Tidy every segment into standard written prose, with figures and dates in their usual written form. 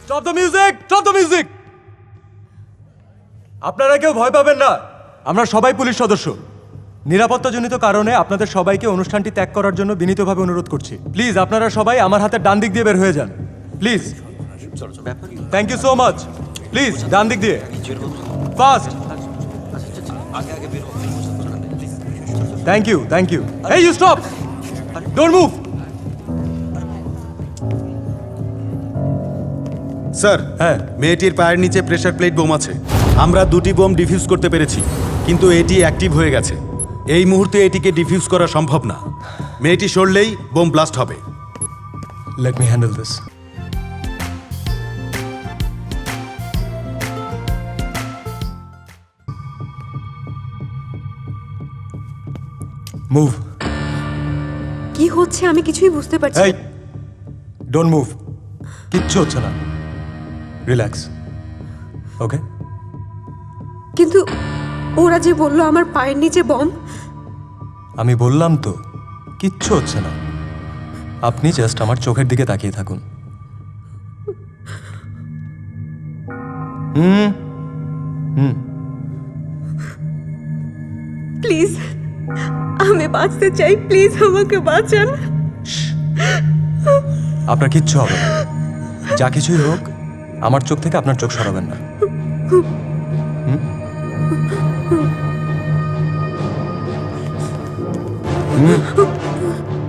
Stop the music, stop the music. আপনারা কেউ ভয় পাবেন না, আমরা সবাই পুলিশ সদস্য। নিরাপত্তাজনিত কারণে আপনাদের সবাইকে অনুষ্ঠানটি ত্যাগ করার জন্য বিনীতভাবে অনুরোধ করছি। প্লিজ আপনারা সবাই আমার হাতের ডান দিক দিয়ে বের হয়ে যান, please. Thank you so much. Please ডান দিক দিয়ে, fast. Thank you, thank you. এই you stop, don't move. Sir, হ্যাঁ, মেয়েটির পায়ের নিচে প্রেসার প্লেট বোম আছে। আমরা 2টি বোম ডিফিউজ করতে পেরেছি, কিন্তু এটি অ্যাক্টিভ হয়ে গেছে। এই মুহূর্তে এটিকে ডিফিউজ করা সম্ভব না। মেয়েটি সরলেই বোম ব্লাস্ট হবে। Let me handle this. Move. কি হচ্ছে আমি কিছুই বুঝতে পারছি এই না। ডোন্ট মুভ, কিচ্ছু হচ্ছে না, রিল্যাক্স, ওকে? কিন্তু ওরা যে বললো আমার পায়ের নিচে বম। আমি বললাম তো কিচ্ছু হচ্ছে না, আপনি জাস্ট আমার চোখের দিকে তাকিয়ে থাকুন। হুম হুম প্লিজ আমি বাঁচতে চাই, প্লিজ আমাকে বাঁচান। আপনার কিচ্ছু হবে না, যা কিছুই হোক আমার চোখ থেকে আপনার চোখ সরাবেন না।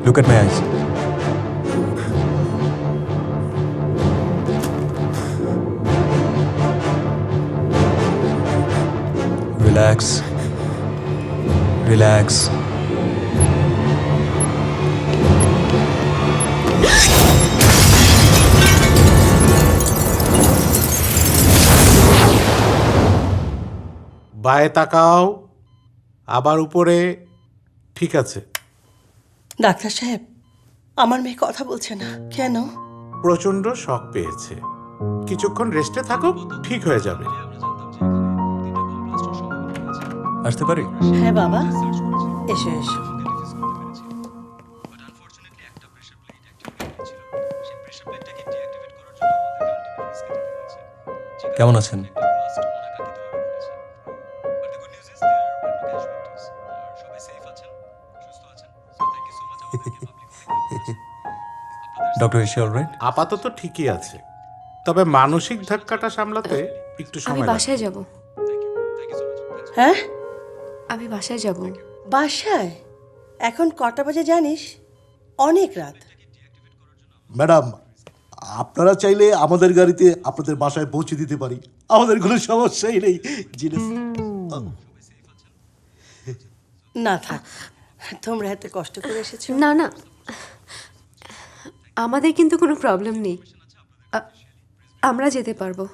Look at my eyes. Relax. Relax. বায়ে তাকাও, আবার উপরে। ঠিক আছে। ডাক্তার সাহেব, আমার মেয়ে কথা বলছে না কেন? প্রচন্ড শক পেয়েছে, কিছুক্ষণ রেস্টে থাকো, ঠিক হয়ে যাবে। আসতে পারি? হ্যাঁ বাবা, এসো এসো। কেমন আছেন? Doctor, is she alright? আপাতত ঠিকই আছে, তবে মানসিক ধাক্কাটা সামলাতে একটু আমি সময় লাগবে। বাসায় যাব, হ্যাঁ, আমি বাসায় যাব। বাসায়? এখন কটা বাজে জানিস? অনেক রাত। ম্যাডাম, আপনারা চাইলে আমাদের গাড়িতে আপনাদের বাসায় পৌঁছে দিতে পারি, আমাদের কোনো সমস্যাই নেই। জিনিস না থাক, তোমরা এত কষ্ট করে এসেছো। না না, আমাদের কিন্তু কোনো প্রবলেম নেই, আমরা যেতে পারবো।